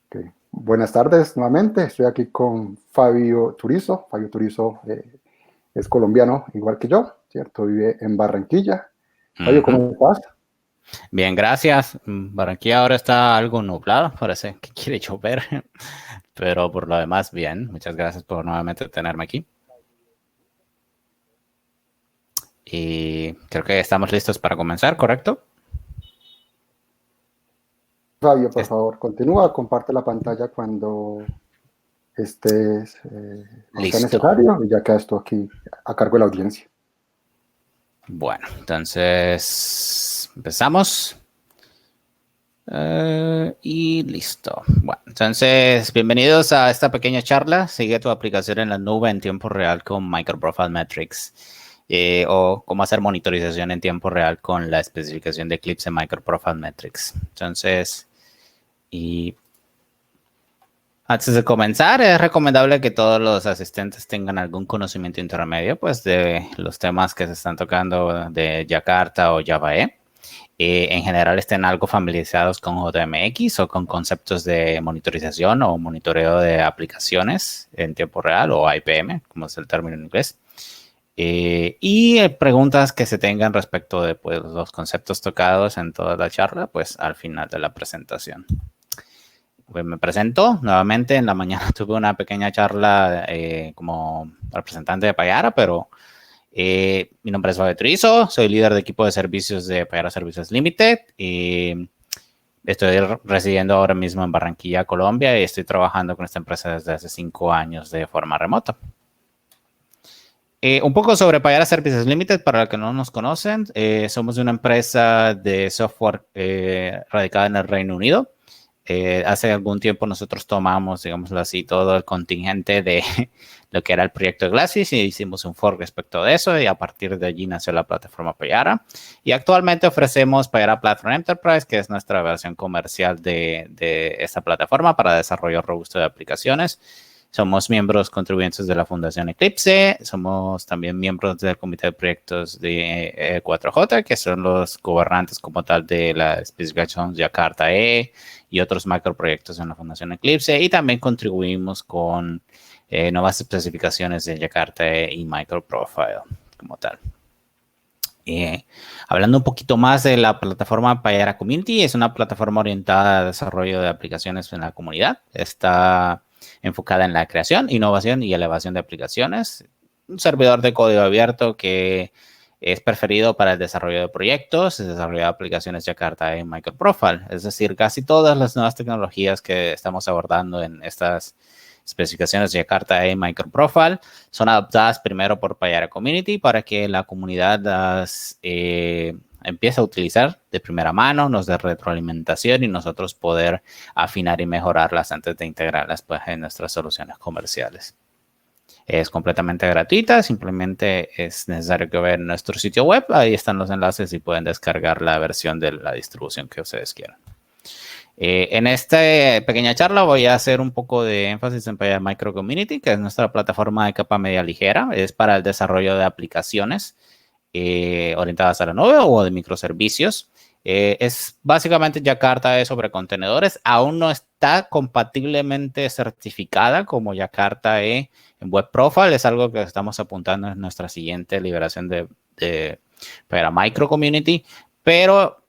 Ok. Buenas tardes nuevamente. Estoy aquí con Fabio Turizo. Fabio Turizo es colombiano, igual que yo, ¿cierto? Vive en Barranquilla. Fabio, Ujú. ¿cómo estás? Bien, gracias. Barranquilla ahora está algo nublado, parece que quiere llover, pero por lo demás, bien. Muchas gracias por nuevamente tenerme aquí. Y creo que estamos listos para comenzar, ¿correcto? Fabio, por Es- favor, continúa, comparte la pantalla estés, cuando sea Listo. necesario, y ya queda esto aquí a cargo de la audiencia. Bueno, entonces empezamos. Y listo. Bueno, entonces, bienvenidos a esta pequeña charla. Sigue tu aplicación en la nube en tiempo real con Microprofile Metrics. O cómo hacer monitorización en tiempo real con la especificación de Eclipse en Microprofile Metrics. Entonces, y antes de comenzar, es recomendable que todos los asistentes tengan algún conocimiento intermedio, pues, de los temas que se están tocando de Jakarta o Java E. En general estén algo familiarizados con JMX o con conceptos de monitorización o monitoreo de aplicaciones en tiempo real o IPM, como es el término en inglés. Y preguntas que se tengan respecto de pues, los conceptos tocados en toda la charla, pues al final de la presentación. Pues me presento nuevamente. En la mañana tuve una pequeña charla como representante de Payara, pero mi nombre es Fabio Trizo, soy líder de equipo de servicios de Payara Services Limited. Estoy residiendo ahora mismo en Barranquilla, Colombia, y estoy trabajando con esta empresa desde hace 5 años de forma remota. Un poco sobre Payara Services Limited, para los que no nos conocen, somos una empresa de software radicada en el Reino Unido. Hace algún tiempo nosotros tomamos, digámoslo así, todo el contingente de lo que era el proyecto de Glassys y hicimos un fork respecto de eso, y a partir de allí nació la plataforma Payara. Y actualmente ofrecemos Payara Platform Enterprise, que es nuestra versión comercial de esta plataforma para desarrollo robusto de aplicaciones. Somos miembros contribuyentes de la Fundación Eclipse, somos también miembros del Comité de Proyectos de 4J, que son los gobernantes como tal de la especificación Jakarta E y otros macroproyectos en la Fundación Eclipse, y también contribuimos con nuevas especificaciones de Jakarta E y Microprofile como tal. Hablando un poquito más de la plataforma Payara Community, es una plataforma orientada a desarrollo de aplicaciones en la comunidad. Está enfocada en la creación, innovación y elevación de aplicaciones. Un servidor de código abierto que es preferido para el desarrollo de proyectos, el desarrollo de aplicaciones Jakarta en Microprofile. Es decir, casi todas las nuevas tecnologías que estamos abordando en estas especificaciones de Jakarta en Microprofile son adoptadas primero por Payara Community para que la comunidad las empiece a utilizar de primera mano, nos dé retroalimentación y nosotros poder afinar y mejorarlas antes de integrarlas pues, en nuestras soluciones comerciales. Es completamente gratuita, simplemente es necesario que vean nuestro sitio web, ahí están los enlaces y pueden descargar la versión de la distribución que ustedes quieran. En esta pequeña charla voy a hacer un poco de énfasis en Payara Micro Community, que es nuestra plataforma de capa media ligera. Es para el desarrollo de aplicaciones orientadas a la nube o de microservicios. Es básicamente Jakarta sobre contenedores. Aún no está compatiblemente certificada como Jakarta en Web Profile. Es algo que estamos apuntando en nuestra siguiente liberación de Payara Micro Community, pero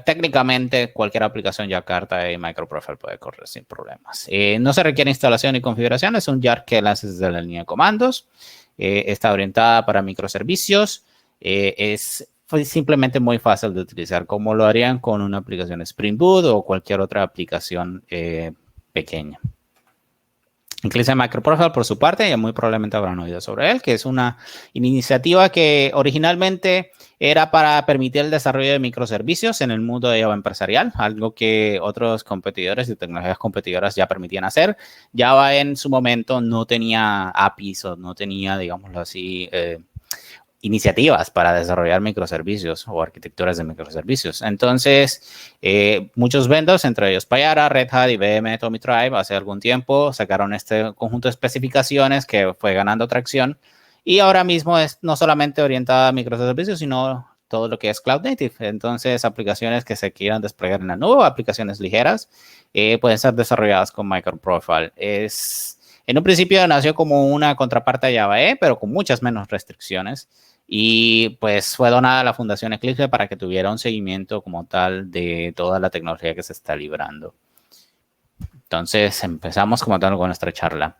técnicamente cualquier aplicación Jakarta y Microprofile puede correr sin problemas. No se requiere instalación ni configuración, es un Jar que lanzas desde la línea de comandos. Está orientada para microservicios. Es simplemente muy fácil de utilizar, como lo harían con una aplicación Spring Boot o cualquier otra aplicación pequeña. Eclipse Microprofile, por su parte, ya muy probablemente habrán oído sobre él, que es una iniciativa que originalmente era para permitir el desarrollo de microservicios en el mundo de Java empresarial, algo que otros competidores y tecnologías competidoras ya permitían hacer. Java en su momento no tenía APIs o no tenía, digámoslo así, iniciativas para desarrollar microservicios o arquitecturas de microservicios. Entonces, muchos vendors, entre ellos Payara, Red Hat, IBM, Tommy Tribe, hace algún tiempo sacaron este conjunto de especificaciones que fue ganando tracción y ahora mismo es no solamente orientada a microservicios, sino todo lo que es Cloud Native. Entonces, aplicaciones que se quieran desplegar en la nube, aplicaciones ligeras, pueden ser desarrolladas con MicroProfile. En un principio nació como una contraparte a Java EE, pero con muchas menos restricciones. Y pues fue donada a la Fundación Eclipse para que tuviera un seguimiento como tal de toda la tecnología que se está librando. Entonces empezamos como tal con nuestra charla.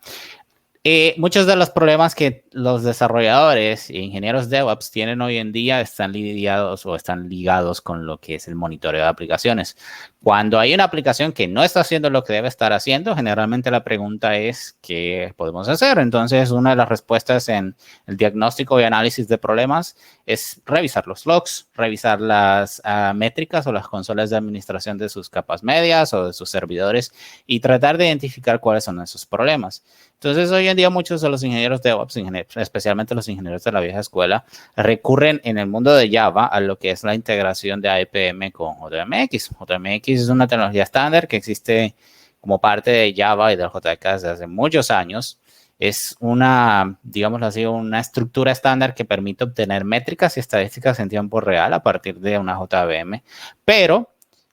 Muchos de los problemas que los desarrolladores e ingenieros DevOps tienen hoy en día están ligados con lo que es el monitoreo de aplicaciones. Cuando hay una aplicación que no está haciendo lo que debe estar haciendo, generalmente la pregunta es ¿qué podemos hacer? Entonces, una de las respuestas en el diagnóstico y análisis de problemas es revisar los logs, revisar las métricas o las consolas de administración de sus capas medias o de sus servidores y tratar de identificar cuáles son esos problemas. Entonces, hoy en día muchos de los ingenieros DevOps, especialmente los ingenieros de la vieja escuela, recurren en el mundo de Java a lo que es la integración de APM con JMX. JMX es una tecnología estándar que existe como parte de Java y del JDK desde hace muchos años. Es una, digámoslo así, una estructura estándar que permite obtener métricas y estadísticas en tiempo real a partir de una JVM, pero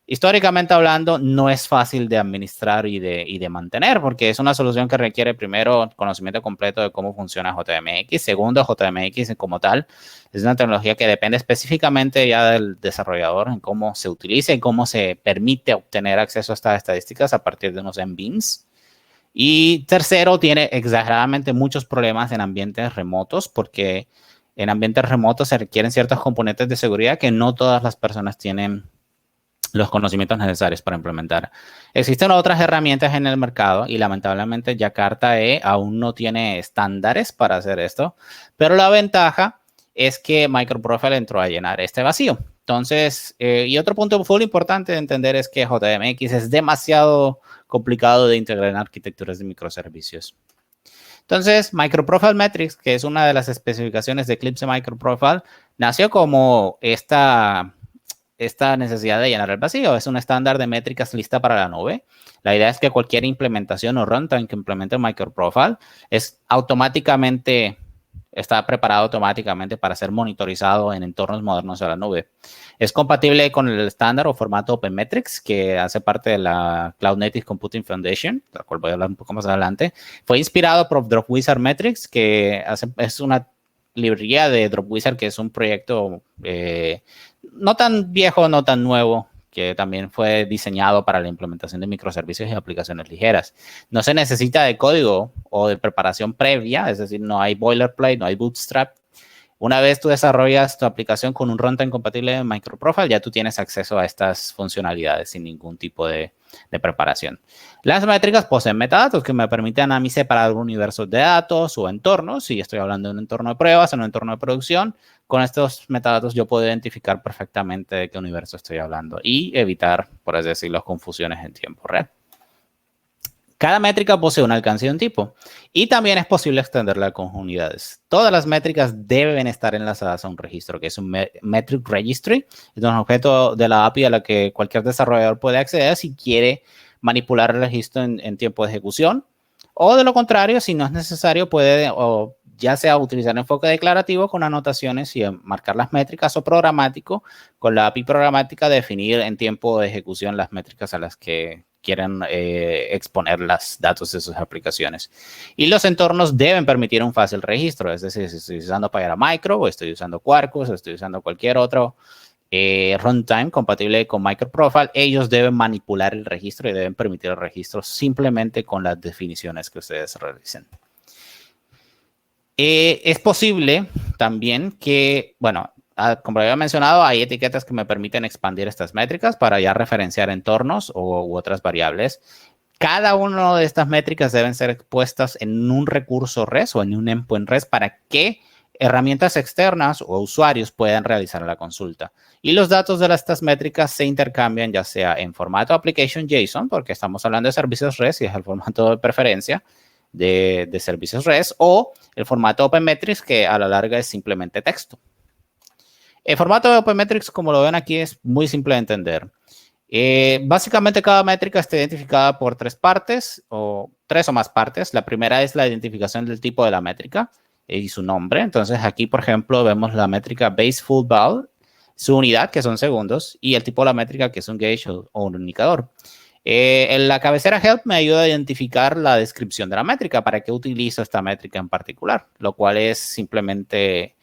históricamente hablando, no es fácil de administrar y de mantener, porque es una solución que requiere, primero, conocimiento completo de cómo funciona JMX. Segundo, JMX como tal es una tecnología que depende específicamente ya del desarrollador en cómo se utiliza y cómo se permite obtener acceso a estas estadísticas a partir de unos MBeans. Y tercero, tiene exageradamente muchos problemas en ambientes remotos, porque en ambientes remotos se requieren ciertos componentes de seguridad que no todas las personas tienen los conocimientos necesarios para implementar. Existen otras herramientas en el mercado y lamentablemente Jakarta E aún no tiene estándares para hacer esto, pero la ventaja es que MicroProfile entró a llenar este vacío. Entonces, y otro punto muy importante de entender es que JMX es demasiado complicado de integrar en arquitecturas de microservicios. Entonces, MicroProfile Metrics, que es una de las especificaciones de Eclipse MicroProfile, nació como esta necesidad de llenar el vacío. Es un estándar de métricas lista para la nube. La idea es que cualquier implementación o runtime que implemente MicroProfile está preparado automáticamente para ser monitorizado en entornos modernos de la nube. Es compatible con el estándar o formato OpenMetrics, que hace parte de la Cloud Native Computing Foundation, de la cual voy a hablar un poco más adelante. Fue inspirado por Dropwizard Metrics, que es una librería de Dropwizard, que es un proyecto no tan viejo, no tan nuevo, que también fue diseñado para la implementación de microservicios y aplicaciones ligeras. No se necesita de código o de preparación previa, es decir, no hay boilerplate, no hay bootstrap. Una vez tú desarrollas tu aplicación con un runtime compatible de MicroProfile, ya tú tienes acceso a estas funcionalidades sin ningún tipo de preparación. Las métricas poseen metadatos que me permiten a mí separar universos de datos o entornos. Si estoy hablando de un entorno de pruebas, en un entorno de producción, con estos metadatos yo puedo identificar perfectamente de qué universo estoy hablando y evitar, por así decirlo, confusiones en tiempo real. Cada métrica posee un alcance y un tipo, y también es posible extenderla con unidades. Todas las métricas deben estar enlazadas a un registro, que es un Metric Registry. Es un objeto de la API a la que cualquier desarrollador puede acceder si quiere manipular el registro en tiempo de ejecución, o de lo contrario, si no es necesario, puede ya sea utilizar enfoque declarativo con anotaciones y marcar las métricas, o programático con la API programática definir en tiempo de ejecución las métricas a las que quieren exponer los datos de sus aplicaciones. Y los entornos deben permitir un fácil registro, es decir, si estoy usando Payara Micro, o estoy usando Quarkus, o estoy usando cualquier otro runtime compatible con MicroProfile, ellos deben manipular el registro y deben permitir el registro simplemente con las definiciones que ustedes realicen. Es posible también que, bueno, como había mencionado, hay etiquetas que me permiten expandir estas métricas para ya referenciar entornos u otras variables. Cada una de estas métricas deben ser expuestas en un recurso REST o en un endpoint REST para que herramientas externas o usuarios puedan realizar la consulta. Y los datos de estas métricas se intercambian ya sea en formato application JSON, porque estamos hablando de servicios REST y es el formato de preferencia de servicios REST, o el formato OpenMetrics, que a la larga es simplemente texto. El formato de OpenMetrics, como lo ven aquí, es muy simple de entender. Básicamente, cada métrica está identificada por tres partes, o tres o más partes. La primera es la identificación del tipo de la métrica y su nombre. Entonces, aquí, por ejemplo, vemos la métrica base full val. su unidad, que son segundos, y el tipo de la métrica, que es un gauge o un indicador. En la cabecera help me ayuda a identificar la descripción de la métrica, para qué utilizo esta métrica en particular, lo cual es simplemente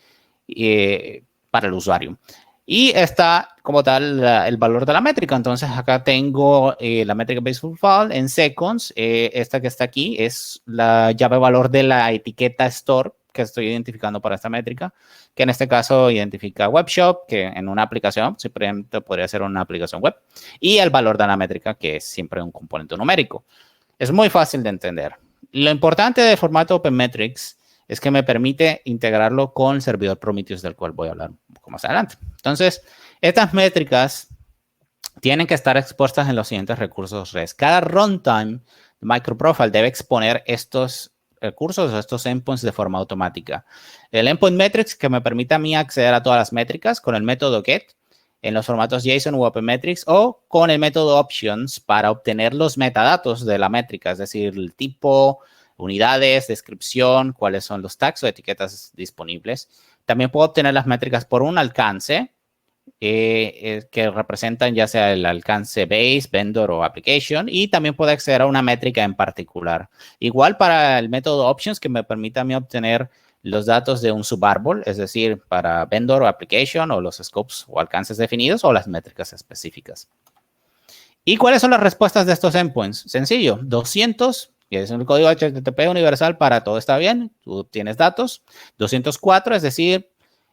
para el usuario. Y está como tal el valor de la métrica. Entonces acá tengo la métrica baseful file en seconds. Esta que está aquí es la llave valor de la etiqueta store que estoy identificando para esta métrica, que en este caso identifica webshop, que en una aplicación simplemente podría ser una aplicación web, y el valor de la métrica, que es siempre un componente numérico. Es muy fácil de entender. Lo importante del formato OpenMetrics es que me permite integrarlo con el servidor Prometheus, del cual voy a hablar un poco más adelante. Entonces, estas métricas tienen que estar expuestas en los siguientes recursos REST. Cada runtime de MicroProfile debe exponer estos recursos o estos endpoints de forma automática. El endpoint metrics, que me permite a mí acceder a todas las métricas con el método get en los formatos JSON u OpenMetrics, o con el método options para obtener los metadatos de la métrica, es decir, el tipo, unidades, descripción, cuáles son los tags o etiquetas disponibles. También puedo obtener las métricas por un alcance, que representan ya sea el alcance base, vendor o application, y también puedo acceder a una métrica en particular. Igual para el método options, que me permite a mí obtener los datos de un subárbol, es decir, para vendor o application, o los scopes o alcances definidos, o las métricas específicas. ¿Y cuáles son las respuestas de estos endpoints? Sencillo, 200, que es un código HTTP universal para todo está bien, tú obtienes datos. 204, es decir,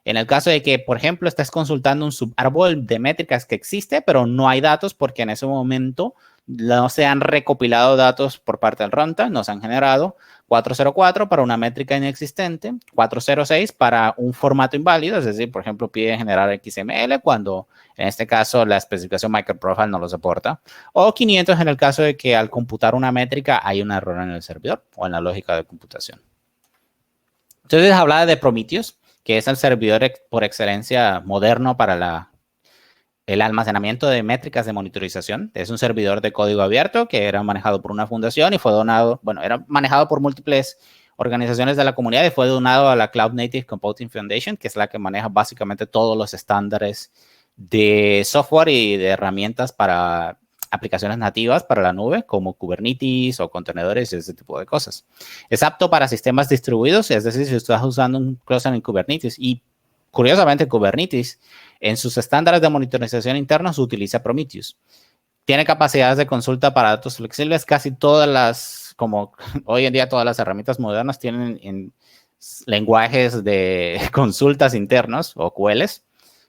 en el caso de que, por ejemplo, estés consultando un subárbol de métricas que existe, pero no hay datos porque en ese momento no se han recopilado datos por parte del runtime, no se han generado. 404 para una métrica inexistente. 406 para un formato inválido, es decir, por ejemplo, pide generar XML cuando en este caso la especificación MicroProfile no lo soporta. O 500 en el caso de que al computar una métrica hay un error en el servidor o en la lógica de computación. Entonces hablaba de Prometheus, que es el servidor por excelencia moderno para el almacenamiento de métricas de monitorización. Es un servidor de código abierto que era manejado por una fundación y fue donado, bueno, era manejado por múltiples organizaciones de la comunidad y fue donado a la Cloud Native Computing Foundation, que es la que maneja básicamente todos los estándares de software y de herramientas para aplicaciones nativas para la nube, como Kubernetes o contenedores y ese tipo de cosas. Es apto para sistemas distribuidos, es decir, si estás usando un cluster en Kubernetes, y curiosamente Kubernetes en sus estándares de monitorización internos utiliza Prometheus. Tiene capacidades de consulta para datos flexibles. Casi todas las, como hoy en día todas las herramientas modernas tienen en lenguajes de consultas internos o QLs,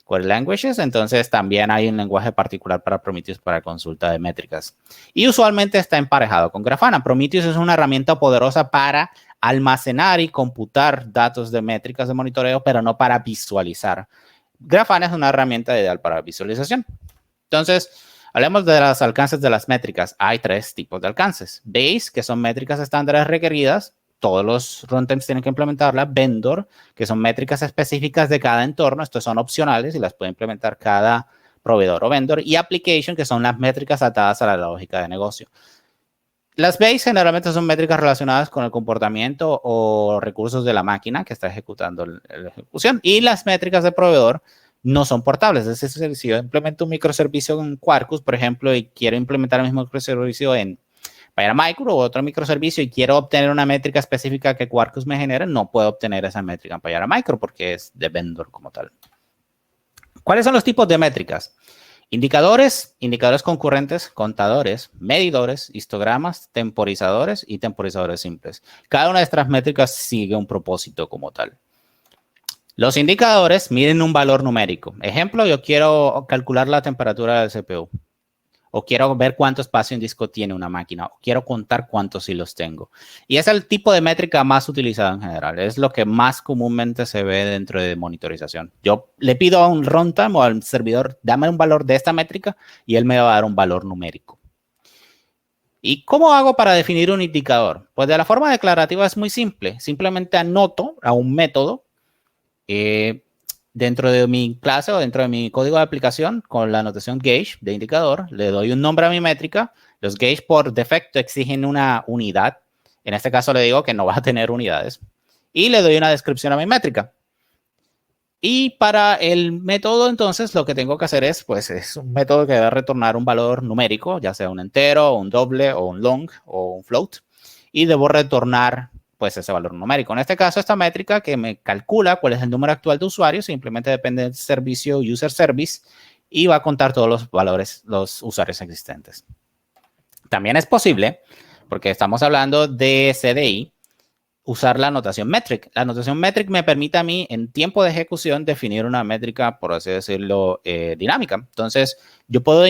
Query Languages. Entonces también hay un lenguaje particular para Prometheus para consulta de métricas. Y usualmente está emparejado con Grafana. Prometheus es una herramienta poderosa para almacenar y computar datos de métricas de monitoreo, pero no para visualizar. Grafana es una herramienta ideal para visualización. Entonces, hablemos de los alcances de las métricas. Hay 3 tipos de alcances. Base, que son métricas estándares requeridas. Todos los runtimes tienen que implementarla. Vendor, que son métricas específicas de cada entorno. Estos son opcionales y las puede implementar cada proveedor o vendor. Y application, que son las métricas atadas a la lógica de negocio. Las base generalmente son métricas relacionadas con el comportamiento o recursos de la máquina que está ejecutando la ejecución. Y las métricas de proveedor no son portables. Es decir, si yo implemento un microservicio en Quarkus, por ejemplo, y quiero implementar el mismo microservicio en PyraMicro o otro microservicio y quiero obtener una métrica específica que Quarkus me genere, no puedo obtener esa métrica en PyraMicro porque es de vendor como tal. ¿Cuáles son los tipos de métricas? Indicadores, indicadores concurrentes, contadores, medidores, histogramas, temporizadores y temporizadores simples. Cada una de estas métricas sigue un propósito como tal. Los indicadores miden un valor numérico. Ejemplo, yo quiero calcular la temperatura del CPU. O quiero ver cuánto espacio en disco tiene una máquina. O quiero contar cuántos hilos tengo. Y es el tipo de métrica más utilizada en general. Es lo que más comúnmente se ve dentro de monitorización. Yo le pido a un runtime o al servidor, dame un valor de esta métrica y él me va a dar un valor numérico. ¿Y cómo hago para definir un indicador? Pues de la forma declarativa es muy simple. Simplemente anoto a un método dentro de mi clase o dentro de mi código de aplicación con la notación gauge de indicador, le doy un nombre a mi métrica. Los gauge por defecto exigen una unidad. En este caso le digo que no va a tener unidades. Y le doy una descripción a mi métrica. Y para el método, entonces, lo que tengo que hacer es, pues, es un método que debe retornar un valor numérico, ya sea un entero, un doble, o un long, o un float. Y debo retornar, pues, ese valor numérico. En este caso, esta métrica que me calcula cuál es el número actual de usuarios, simplemente depende del servicio user service, y va a contar todos los valores, los usuarios existentes. También es posible, porque estamos hablando de CDI, usar la notación metric. La notación metric me permite a mí en tiempo de ejecución definir una métrica, por así decirlo, dinámica. Entonces, yo puedo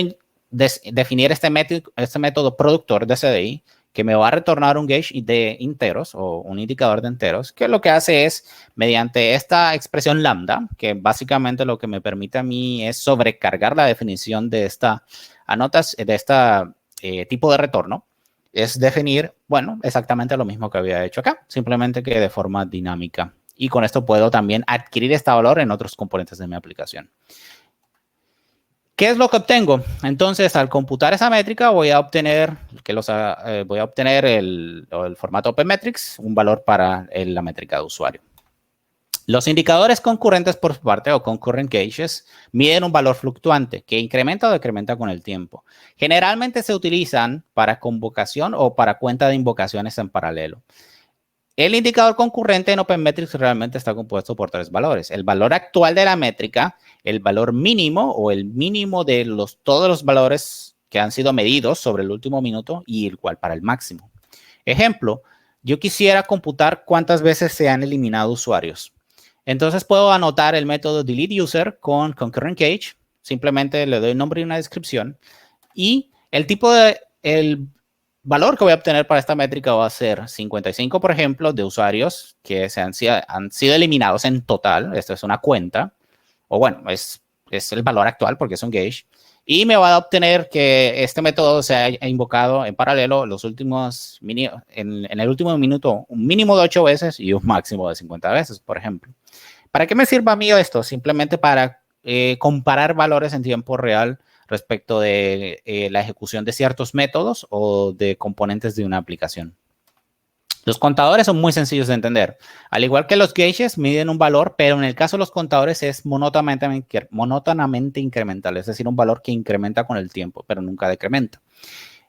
definir este método productor de CDI que me va a retornar un gauge de enteros o un indicador de enteros, que lo que hace es, mediante esta expresión lambda, que básicamente lo que me permite a mí es sobrecargar la definición de esta tipo de retorno, es definir, bueno, exactamente lo mismo que había hecho acá, simplemente que de forma dinámica. Y con esto puedo también adquirir este valor en otros componentes de mi aplicación. ¿Qué es lo que obtengo? Entonces, al computar esa métrica, voy a obtener el formato OpenMetrics, un valor para la métrica de usuario. Los indicadores concurrentes por su parte, o concurrent gauges, miden un valor fluctuante que incrementa o decrementa con el tiempo. Generalmente se utilizan para convocación o para cuenta de invocaciones en paralelo. El indicador concurrente en OpenMetrics realmente está compuesto por 3 valores. El valor actual de la métrica, el valor mínimo o el mínimo de todos los valores que han sido medidos sobre el último minuto y el cual para el máximo. Ejemplo, yo quisiera computar cuántas veces se han eliminado usuarios. Entonces puedo anotar el método delete user con concurrent gauge. Simplemente le doy un nombre y una descripción. Y el valor que voy a obtener para esta métrica va a ser 55, por ejemplo, de usuarios que han sido eliminados en total. Esto es una cuenta. O bueno, es el valor actual porque es un gauge. Y me va a obtener que este método se ha invocado en paralelo en el último minuto un mínimo de 8 veces y un máximo de 50 veces, por ejemplo. ¿Para qué me sirve a mí esto? Simplemente para comparar valores en tiempo real respecto de la ejecución de ciertos métodos o de componentes de una aplicación. Los contadores son muy sencillos de entender. Al igual que los gauges, miden un valor, pero en el caso de los contadores es monótonamente incremental, es decir, un valor que incrementa con el tiempo, pero nunca decrementa.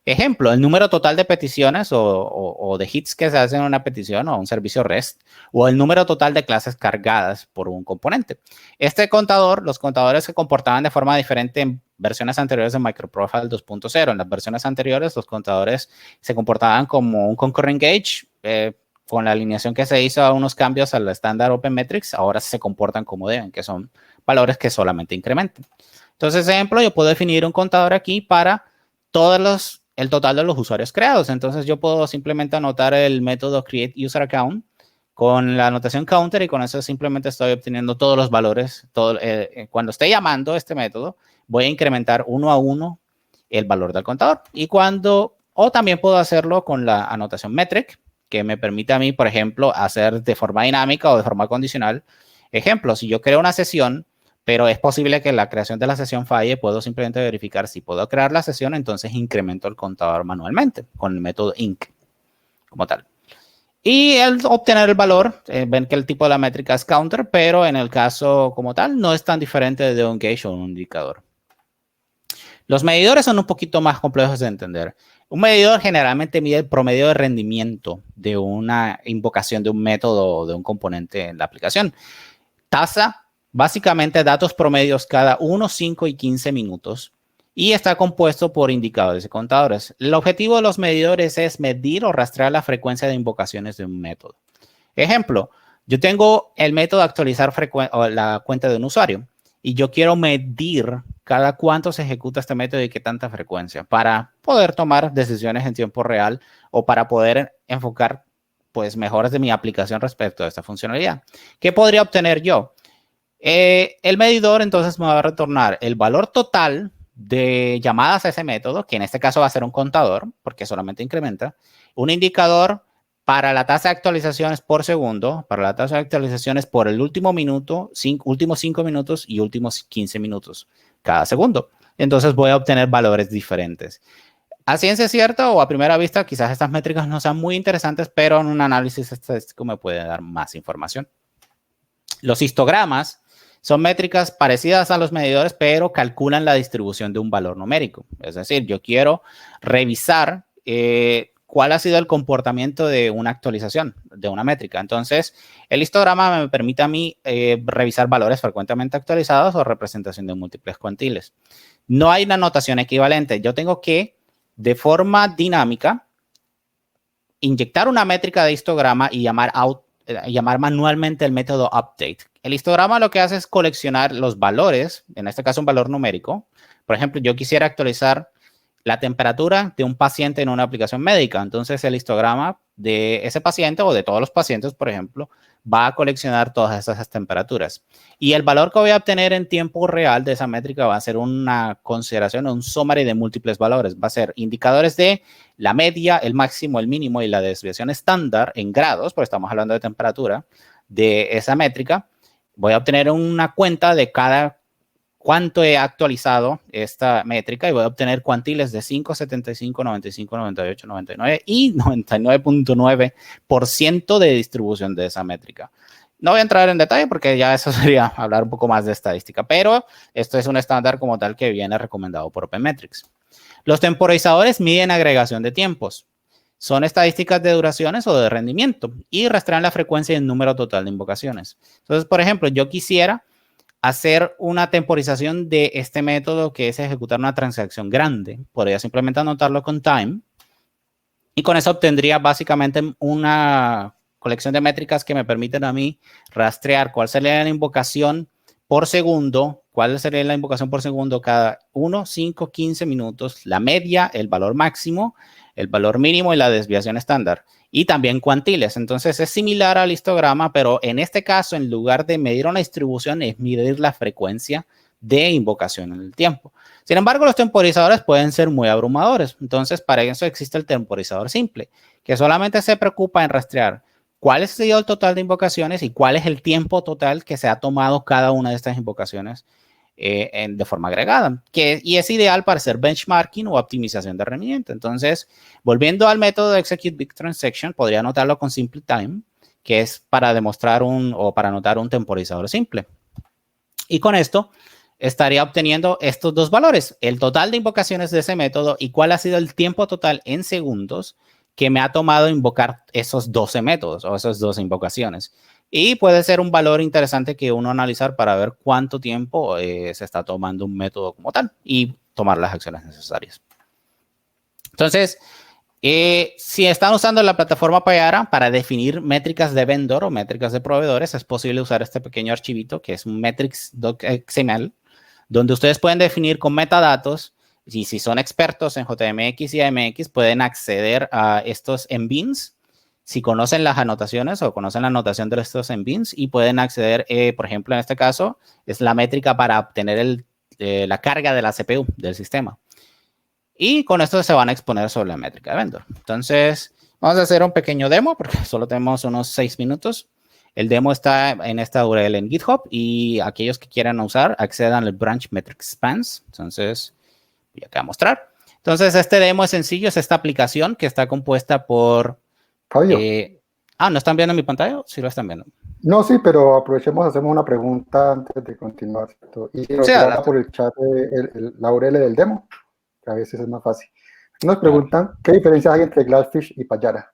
Ejemplo, el número total de peticiones o de hits que se hacen en una petición o un servicio REST, o el número total de clases cargadas por un componente. Los contadores se comportaban de forma diferente en versiones anteriores de MicroProfile 2.0. En las versiones anteriores, los contadores se comportaban como un concurrent gauge, con la alineación que se hizo a unos cambios al estándar OpenMetrics, ahora se comportan como deben, que son valores que solamente incrementan. Entonces, ejemplo, yo puedo definir un contador aquí para el total de los usuarios creados. Entonces yo puedo simplemente anotar el método createUserAccount con la anotación counter y con eso simplemente estoy obteniendo todos los valores. Cuando esté llamando este método, voy a incrementar 1 a 1 el valor del contador. O también puedo hacerlo con la anotación metric, que me permite a mí, por ejemplo, hacer de forma dinámica o de forma condicional. Ejemplo, si yo creo una sesión, pero es posible que la creación de la sesión falle, puedo simplemente verificar si puedo crear la sesión, entonces incremento el contador manualmente con el método inc como tal. Y al obtener el valor, ven que el tipo de la métrica es counter, pero en el caso como tal no es tan diferente de un gauge o un indicador. Los medidores son un poquito más complejos de entender. Un medidor generalmente mide el promedio de rendimiento de una invocación de un método o de un componente en la aplicación. Tasa básicamente datos promedios cada 1, 5 y 15 minutos y está compuesto por indicadores y contadores. El objetivo de los medidores es medir o rastrear la frecuencia de invocaciones de un método. Ejemplo, yo tengo el método de actualizar la cuenta de un usuario y yo quiero medir cada cuánto se ejecuta este método y qué tanta frecuencia para poder tomar decisiones en tiempo real o para poder enfocar pues mejoras de mi aplicación respecto a esta funcionalidad. ¿Qué podría obtener yo? El medidor entonces me va a retornar el valor total de llamadas a ese método, que en este caso va a ser un contador, porque solamente incrementa, un indicador para la tasa de actualizaciones por segundo, para la tasa de actualizaciones por el último minuto, últimos 5 minutos y últimos 15 minutos cada segundo. Entonces voy a obtener valores diferentes. A ciencia cierta o a primera vista, quizás estas métricas no sean muy interesantes, pero en un análisis estadístico me puede dar más información. Los histogramas Son métricas parecidas a los medidores, pero calculan la distribución de un valor numérico. Es decir, yo quiero revisar cuál ha sido el comportamiento de una actualización de una métrica. Entonces, el histograma me permite a mí revisar valores frecuentemente actualizados o representación de múltiples cuantiles. No hay una notación equivalente. Yo tengo que, de forma dinámica, inyectar una métrica de histograma y llamar manualmente el método update. El histograma lo que hace es coleccionar los valores, en este caso un valor numérico. Por ejemplo, yo quisiera actualizar la temperatura de un paciente en una aplicación médica. Entonces, el histograma de ese paciente o de todos los pacientes, por ejemplo, va a coleccionar todas esas temperaturas. Y el valor que voy a obtener en tiempo real de esa métrica va a ser una consideración, un summary de múltiples valores. Va a ser indicadores de la media, el máximo, el mínimo y la desviación estándar en grados, porque estamos hablando de temperatura, de esa métrica. Voy a obtener una cuenta de cuánto he actualizado esta métrica y voy a obtener cuantiles de 5, 75, 95, 98, 99 y 99.9% de distribución de esa métrica. No voy a entrar en detalle porque ya eso sería hablar un poco más de estadística, pero esto es un estándar como tal que viene recomendado por OpenMetrics. Los temporizadores miden agregación de tiempos. Son estadísticas de duraciones o de rendimiento y rastrean la frecuencia y el número total de invocaciones. Entonces, por ejemplo, yo quisiera hacer una temporización de este método que es ejecutar una transacción grande. Podría simplemente anotarlo con time y con eso obtendría básicamente una colección de métricas que me permiten a mí rastrear cuál sería la invocación por segundo, cada 1, 5, 15 minutos, la media, el valor máximo, el valor mínimo y la desviación estándar. Y también cuantiles. Entonces, es similar al histograma, pero en este caso, en lugar de medir una distribución, es medir la frecuencia de invocación en el tiempo. Sin embargo, los temporizadores pueden ser muy abrumadores. Entonces, para eso existe el temporizador simple, que solamente se preocupa en rastrear cuál ha sido el total de invocaciones y cuál es el tiempo total que se ha tomado cada una de estas invocaciones de forma agregada, y es ideal para hacer benchmarking o optimización de rendimiento. Entonces, volviendo al método de Execute Big Transaction, podría anotarlo con Simple Time, que es para demostrar para anotar un temporizador simple. Y con esto estaría obteniendo estos dos valores, el total de invocaciones de ese método y cuál ha sido el tiempo total en segundos que me ha tomado invocar esos 12 métodos o esas 12 invocaciones. Y puede ser un valor interesante que uno analizar para ver cuánto tiempo se está tomando un método como tal y tomar las acciones necesarias. Entonces, si están usando la plataforma Payara para definir métricas de vendor o métricas de proveedores, es posible usar este pequeño archivito que es un metrics.xml, donde ustedes pueden definir con metadatos. Y si son expertos en JMX y AMX, pueden acceder a estos embins si conocen las anotaciones o conocen la anotación de estos embins y pueden acceder, por ejemplo, en este caso, es la métrica para obtener la carga de la CPU del sistema. Y con esto se van a exponer sobre la métrica de vendor. Entonces, vamos a hacer un pequeño demo porque solo tenemos unos 6 minutos. El demo está en esta URL en GitHub y aquellos que quieran usar, accedan al branch metrics spans. Entonces, voy acá a mostrar. Entonces, este demo es sencillo, es esta aplicación que está compuesta por... Fabio. ¿No están viendo mi pantalla? Sí lo están viendo. No, sí, pero aprovechemos, hacemos una pregunta antes de continuar. Y si nos da por el chat la URL del demo, que a veces es más fácil. Nos preguntan, ¿qué diferencias hay entre Glassfish y Payara?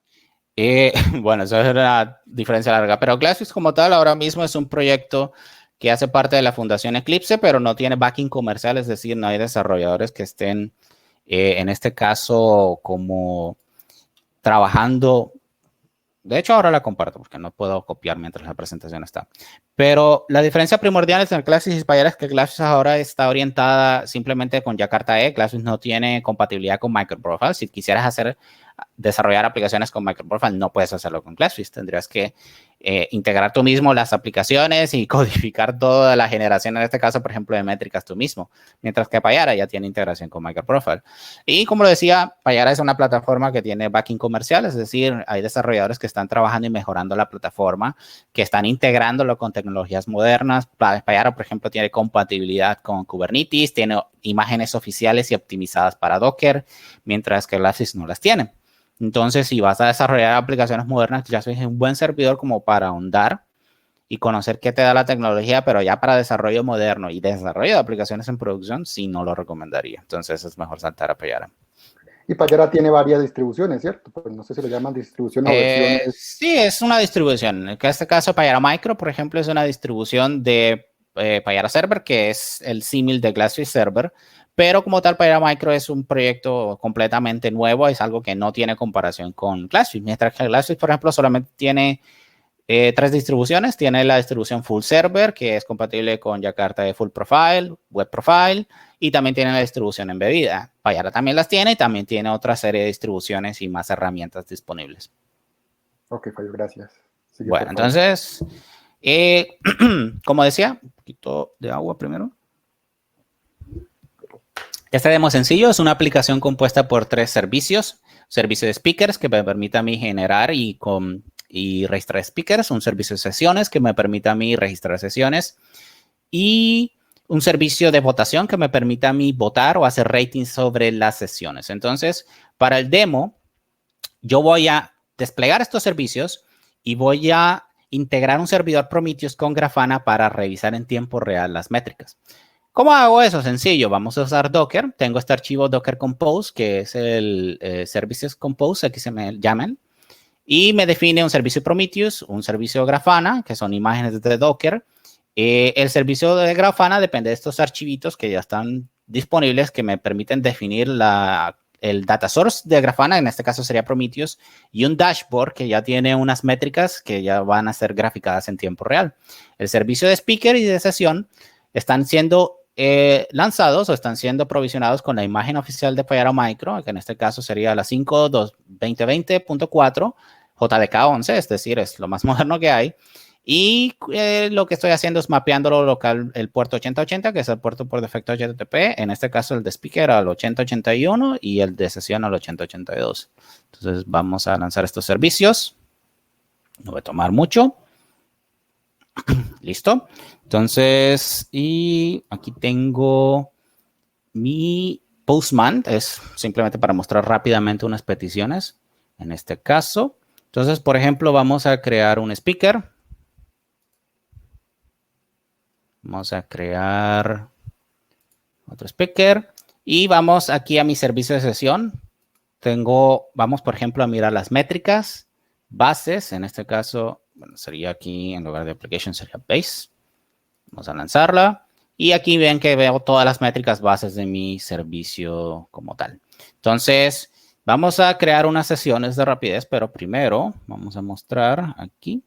Bueno, eso es una diferencia larga, pero Glassfish como tal ahora mismo es un proyecto que hace parte de la Fundación Eclipse, pero no tiene backing comercial, es decir, no hay desarrolladores que estén, en este caso, como trabajando. De hecho, ahora la comparto porque no puedo copiar mientras la presentación está. Pero la diferencia primordial entre Glassfish y Payara es que Glassfish ahora está orientada simplemente con Jakarta E. Glassfish no tiene compatibilidad con MicroProfile. Si quisieras desarrollar aplicaciones con MicroProfile, no puedes hacerlo con Glassfish. Tendrías que integrar tú mismo las aplicaciones y codificar toda la generación, en este caso, por ejemplo, de métricas tú mismo. Mientras que Payara ya tiene integración con MicroProfile. Y como lo decía, Payara es una plataforma que tiene backing comercial, es decir, hay desarrolladores que están trabajando y mejorando la plataforma, que están integrándolo con tecnologías modernas. Payara, por ejemplo, tiene compatibilidad con Kubernetes, tiene imágenes oficiales y optimizadas para Docker, mientras que Glassfish no las tiene. Entonces, si vas a desarrollar aplicaciones modernas, Glassfish es un buen servidor como para ahondar y conocer qué te da la tecnología, pero ya para desarrollo moderno y desarrollo de aplicaciones en producción, sí no lo recomendaría. Entonces es mejor saltar a Payara. Y Payara tiene varias distribuciones, ¿cierto? Pues no sé si lo llaman distribuciones o versiones. Sí, es una distribución. En este caso, Payara Micro, por ejemplo, es una distribución de Payara Server, que es el símil de Glassfish Server, pero como tal, Payara Micro es un proyecto completamente nuevo, es algo que no tiene comparación con Glassfish, mientras que Glassfish, por ejemplo, solamente tiene 3 distribuciones. Tiene la distribución Full Server, que es compatible con Jakarta de Full Profile, Web Profile, y también tiene la distribución embebida. Payara también las tiene y también tiene otra serie de distribuciones y más herramientas disponibles. Ok, Fabio, gracias. Sigue, bueno, entonces, como decía, un poquito de agua primero. Este demo sencillo es una aplicación compuesta por 3 servicios. Servicio de speakers que me permite a mí generar y registrar speakers, un servicio de sesiones que me permite a mí registrar sesiones y un servicio de votación que me permite a mí votar o hacer rating sobre las sesiones. Entonces, para el demo, yo voy a desplegar estos servicios y voy a integrar un servidor Prometheus con Grafana para revisar en tiempo real las métricas. ¿Cómo hago eso? Sencillo, vamos a usar Docker. Tengo este archivo Docker Compose, que es el Services Compose, aquí se me llaman. Y me define un servicio Prometheus, un servicio Grafana, que son imágenes de Docker. El servicio de Grafana depende de estos archivitos que ya están disponibles, que me permiten definir el data source de Grafana, en este caso sería Prometheus, y un dashboard que ya tiene unas métricas que ya van a ser graficadas en tiempo real. El servicio de speaker y de sesión están siendo lanzados o están siendo provisionados con la imagen oficial de Payara Micro, que en este caso sería la 5.2020.4 JDK11, es decir, es lo más moderno que hay. Y lo que estoy haciendo es mapeando lo local, el puerto 8080, que es el puerto por defecto HTTP. En este caso, el de speaker al 8081 y el de sesión al 8082. Entonces, vamos a lanzar estos servicios. No va a tomar mucho. Listo. Entonces, y aquí tengo mi Postman. Es simplemente para mostrar rápidamente unas peticiones. En este caso. Entonces, por ejemplo, vamos a crear un speaker. Vamos a crear otro speaker. Y vamos aquí a mi servicio de sesión. Vamos, por ejemplo, a mirar las métricas bases. En este caso, bueno, sería aquí, en lugar de application, sería base. Vamos a lanzarla. Y aquí ven que veo todas las métricas bases de mi servicio como tal. Entonces, vamos a crear unas sesiones de rapidez, pero primero vamos a mostrar aquí.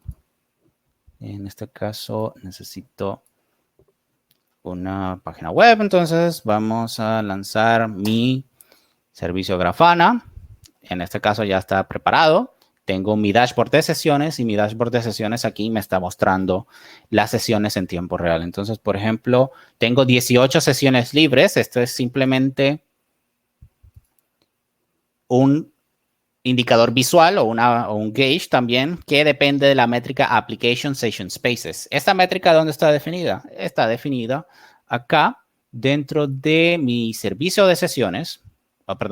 En este caso, necesito una página web. Entonces, vamos a lanzar mi servicio Grafana. En este caso ya está preparado. Tengo mi dashboard de sesiones y mi dashboard de sesiones aquí me está mostrando las sesiones en tiempo real. Entonces, por ejemplo, tengo 18 sesiones libres. Esto es simplemente un indicador visual o un gauge también que depende de la métrica Application Session Spaces. ¿Esta métrica dónde está definida? Está definida acá dentro de mi servicio de sesiones.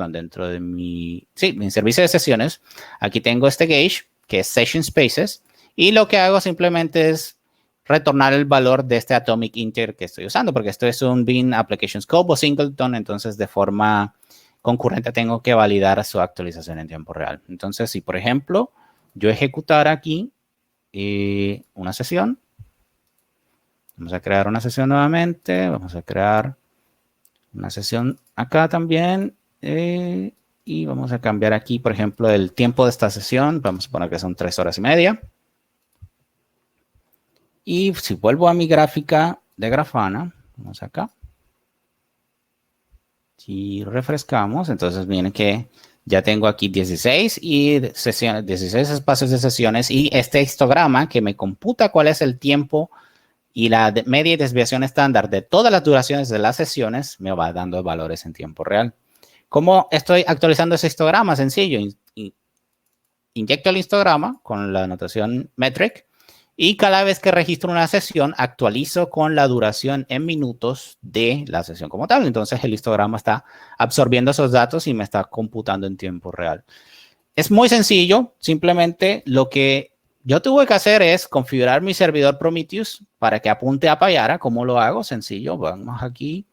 Dentro de mi servicio de sesiones. Aquí tengo este gauge que es Session Spaces y lo que hago simplemente es retornar el valor de este atomic integer que estoy usando, porque esto es un bin application scope o singleton, entonces de forma concurrente tengo que validar su actualización en tiempo real. Entonces, si por ejemplo yo ejecutara aquí una sesión, vamos a crear una sesión nuevamente, vamos a crear una sesión acá también. Y vamos a cambiar aquí, por ejemplo, el tiempo de esta sesión. Vamos a poner que son 3 horas y media. Y si vuelvo a mi gráfica de Grafana, vamos acá. Si refrescamos, entonces miren que ya tengo aquí 16 espacios de sesiones y este histograma que me computa cuál es el tiempo y la media y desviación estándar de todas las duraciones de las sesiones me va dando valores en tiempo real. ¿Cómo estoy actualizando ese histograma? Sencillo. Inyecto el histograma con la notación metric y cada vez que registro una sesión actualizo con la duración en minutos de la sesión como tal. Entonces el histograma está absorbiendo esos datos y me está computando en tiempo real. Es muy sencillo. Simplemente lo que yo tuve que hacer es configurar mi servidor Prometheus para que apunte a Payara. ¿Cómo lo hago? Sencillo, vamos aquí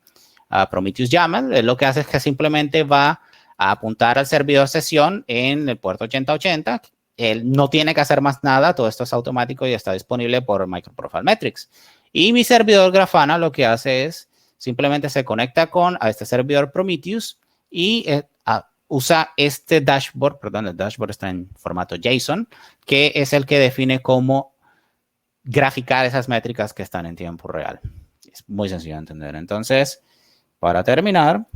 a Prometheus YAML. Lo que hace es que simplemente va a apuntar al servidor sesión en el puerto 8080. Él no tiene que hacer más nada, todo esto es automático y está disponible por Microprofile Metrics. Y mi servidor Grafana lo que hace es simplemente se conecta a este servidor Prometheus y usa este dashboard, perdón, el dashboard está en formato JSON, que es el que define cómo graficar esas métricas que están en tiempo real. Es muy sencillo de entender. Entonces, para terminar,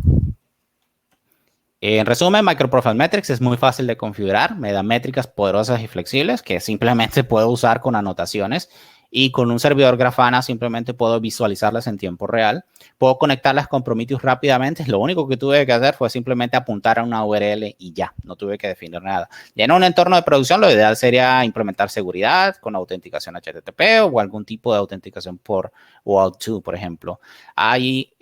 en resumen, Microprofile Metrics es muy fácil de configurar. Me da métricas poderosas y flexibles que simplemente puedo usar con anotaciones. Y con un servidor Grafana simplemente puedo visualizarlas en tiempo real. Puedo conectarlas con Prometheus rápidamente. Lo único que tuve que hacer fue simplemente apuntar a una URL y ya. No tuve que definir nada. Y en un entorno de producción, lo ideal sería implementar seguridad con autenticación HTTP o algún tipo de autenticación por OAuth2, por ejemplo. Ahí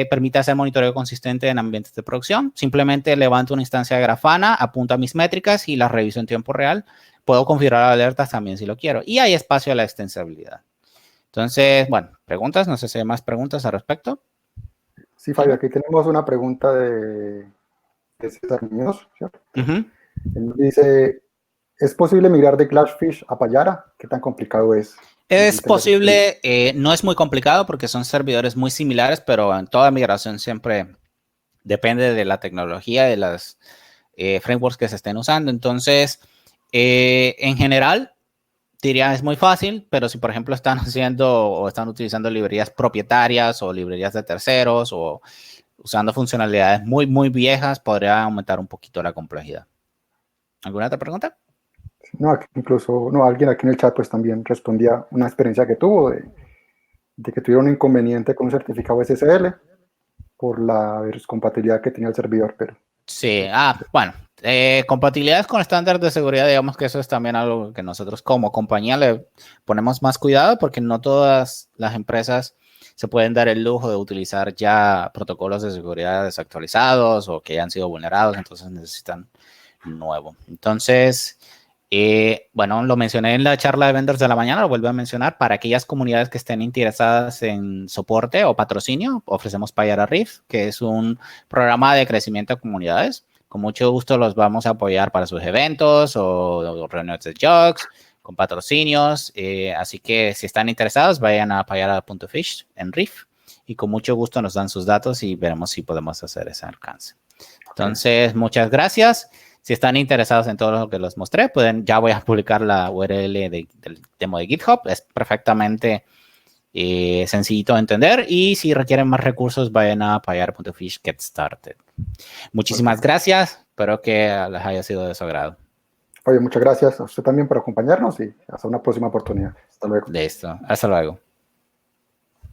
permite hacer monitoreo consistente en ambientes de producción. Simplemente levanto una instancia de Grafana, apunto a mis métricas y las reviso en tiempo real. Puedo configurar alertas también si lo quiero. Y hay espacio a la extensibilidad. Entonces, bueno, preguntas. No sé si hay más preguntas al respecto. Sí, Fabio, aquí tenemos una pregunta de César Muñoz, ¿cierto? Él dice, ¿es posible migrar de Glassfish a Payara? ¿Qué tan complicado es? Es posible, no es muy complicado porque son servidores muy similares, pero en toda migración siempre depende de la tecnología, de las frameworks que se estén usando. Entonces, en general, diría es muy fácil, pero si por ejemplo están haciendo o están utilizando librerías propietarias o librerías de terceros o usando funcionalidades muy, muy viejas, podría aumentar un poquito la complejidad. ¿Alguna otra pregunta? No, incluso alguien aquí en el chat pues también respondía una experiencia que tuvo de que tuvieron un inconveniente con un certificado SSL por la compatibilidad que tenía el servidor, pero... Sí, bueno, compatibilidades con estándares de seguridad, digamos que eso es también algo que nosotros como compañía le ponemos más cuidado porque no todas las empresas se pueden dar el lujo de utilizar ya protocolos de seguridad desactualizados o que ya han sido vulnerados, entonces necesitan nuevo. Entonces, bueno, lo mencioné en la charla de vendors de la mañana, lo vuelvo a mencionar, para aquellas comunidades que estén interesadas en soporte o patrocinio, ofrecemos Payara Riff, que es un programa de crecimiento de comunidades. Con mucho gusto los vamos a apoyar para sus eventos o reuniones de jobs, con patrocinios. Así que si están interesados, vayan a payara.fish en Riff y con mucho gusto nos dan sus datos y veremos si podemos hacer ese alcance. Entonces, muchas gracias. Si están interesados en todo lo que les mostré, ya voy a publicar la URL del demo de GitHub. Es perfectamente sencillito de entender. Y si requieren más recursos, vayan a payara.fish get started. Muchísimas gracias. Espero que les haya sido de su agrado. Oye, muchas gracias a usted también por acompañarnos y hasta una próxima oportunidad. Hasta luego. Listo. Hasta luego.